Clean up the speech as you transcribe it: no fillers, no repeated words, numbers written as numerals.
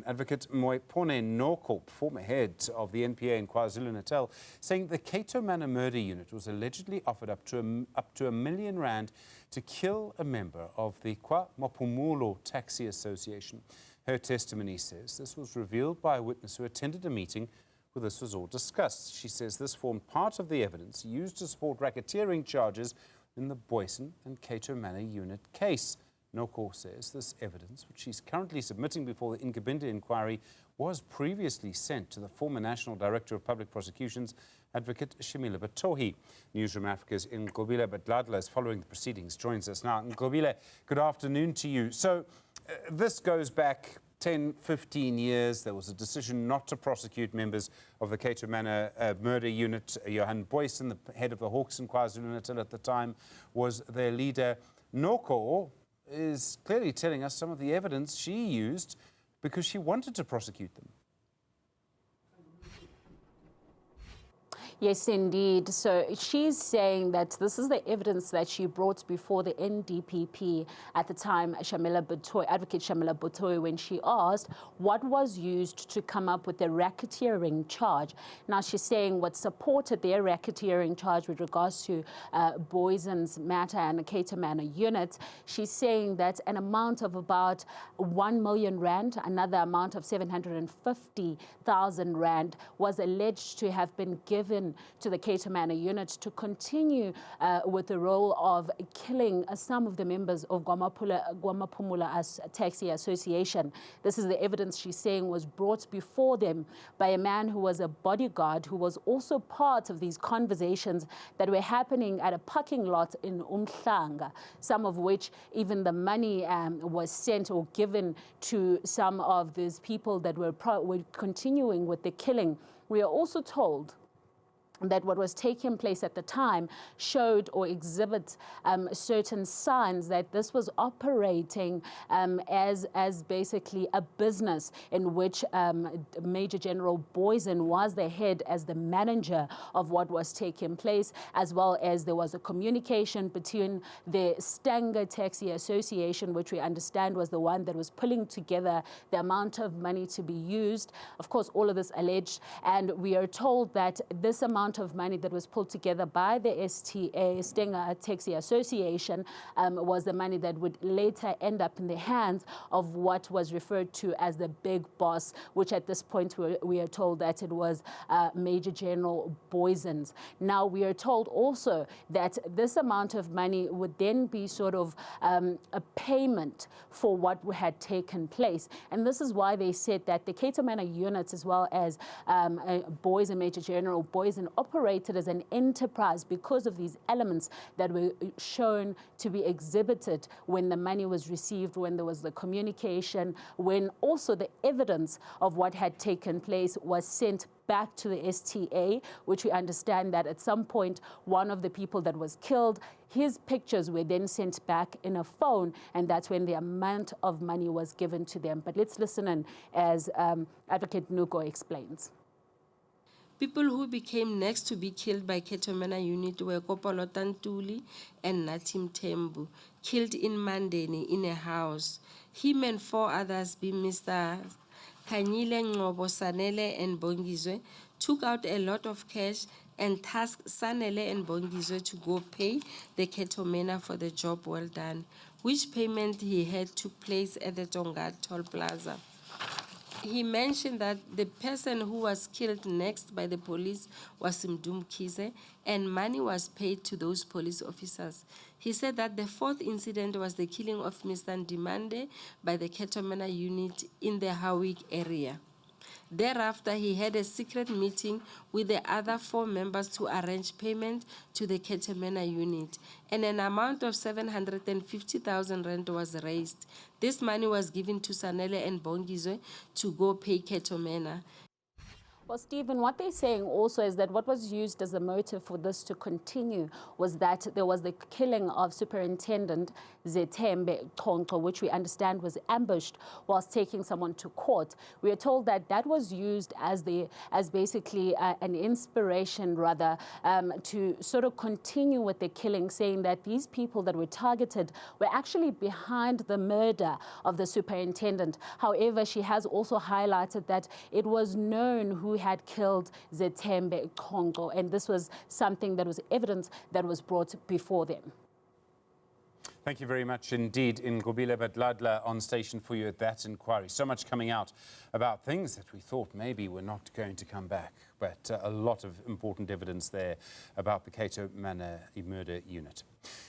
Advocate Moipone Noko, former head of the NPA in KwaZulu-Natal, saying the Cato Manor Murder Unit was allegedly offered up to R1 million to kill a member of the KwaMaphumulo Taxi Association. Her testimony says this was revealed by a witness who attended a meeting where this was all discussed. She says this formed part of the evidence used to support racketeering charges in the Boyson and Cato Manor Unit case. Noko says this evidence, which she's currently submitting before the Nqobile inquiry, was previously sent to the former National Director of Public Prosecutions, Advocate Shemila Batohi. Newzroom Afrika's Nqobile Madlala is following the proceedings, joins us now. Nqobile, good afternoon to you. So this goes back 10, 15 years. There was a decision not to prosecute members of the Cato Manor Murder Unit. Johan Boyson, the head of the Hawks in KwaZulu-Natal at the time, was their leader. Noko is clearly telling us some of the evidence she used because she wanted to prosecute them. Yes, indeed. So she's saying that this is the evidence that she brought before the NDPP at the time, Advocate Shemila Batohi, when she asked what was used to come up with the racketeering charge. Now she's saying what supported their racketeering charge with regards to Boyson's matter and the Cato Manor Unit. She's saying that an amount of about R1 million, another amount of 750,000 rand, was alleged to have been given to the Cato Manor Unit to continue with the role of killing some of the members of KwaMaphumulo Taxi Association. This is the evidence she's saying was brought before them by a man who was a bodyguard, who was also part of these conversations that were happening at a parking lot in Umhlanga, some of which even the money was sent or given to some of these people that were continuing with the killing. We are also told that what was taking place at the time showed or exhibits certain signs that this was operating as basically a business in which Major General Boyson was the head, as the manager of what was taking place, as well as there was a communication between the Stanger Taxi Association, which we understand was the one that was pulling together the amount of money to be used. Of course, all of this alleged, and we are told that this amount of money that was pulled together by the Stanger Taxi Association was the money that would later end up in the hands of what was referred to as the big boss, which at this point we are told that it was Major General Boyson's. Now we are told also that this amount of money would then be sort of a payment for what had taken place, and this is why they said that the Cato Manor units, as well as Boyson, Major General Boyson, operated as an enterprise because of these elements that were shown to be exhibited when the money was received, when there was the communication, when also the evidence of what had taken place was sent back to the STA, which we understand that at some point one of the people that was killed, his pictures were then sent back in a phone, and that's when the amount of money was given to them. But let's listen in as Advocate Noko explains. People who became next to be killed by Cato Manor Unit were Kopolo Tantuli and Natim Tembu, killed in Mandeni in a house. Him and 4 others, being Mr. Kanyile, Nqobile, Sanele and Bongizwe, took out a lot of cash and tasked Sanele and Bongizwe to go pay the Cato Manor for the job well done, which payment he had took place at the Tonga Toll Plaza. He mentioned that the person who was killed next by the police was Mdum Kize, and money was paid to those police officers. He said that the 4th incident was the killing of Mr. Ndimande by the Cato Manor Unit in the Howick area. Thereafter, he had a secret meeting with the other 4 members to arrange payment to the Cato Manor Unit, and an amount of 750,000 rand was raised. This money was given to Sanele and Bongizwe to go pay Cato Manor. Well, Stephen, what they're saying also is that what was used as a motive for this to continue was that there was the killing of Superintendent Zetembe Tonko, which we understand was ambushed whilst taking someone to court. We are told that that was used as basically an inspiration, rather, to sort of continue with the killing, saying that these people that were targeted were actually behind the murder of the superintendent. However, she has also highlighted that it was known who had killed Zetembe Tonko, and this was something that was evidence that was brought before them. Thank you very much indeed, Nqobile Madlala, on station for you at that inquiry. So much coming out about things that we thought maybe were not going to come back, but a lot of important evidence there about the Cato Manor Murder Unit.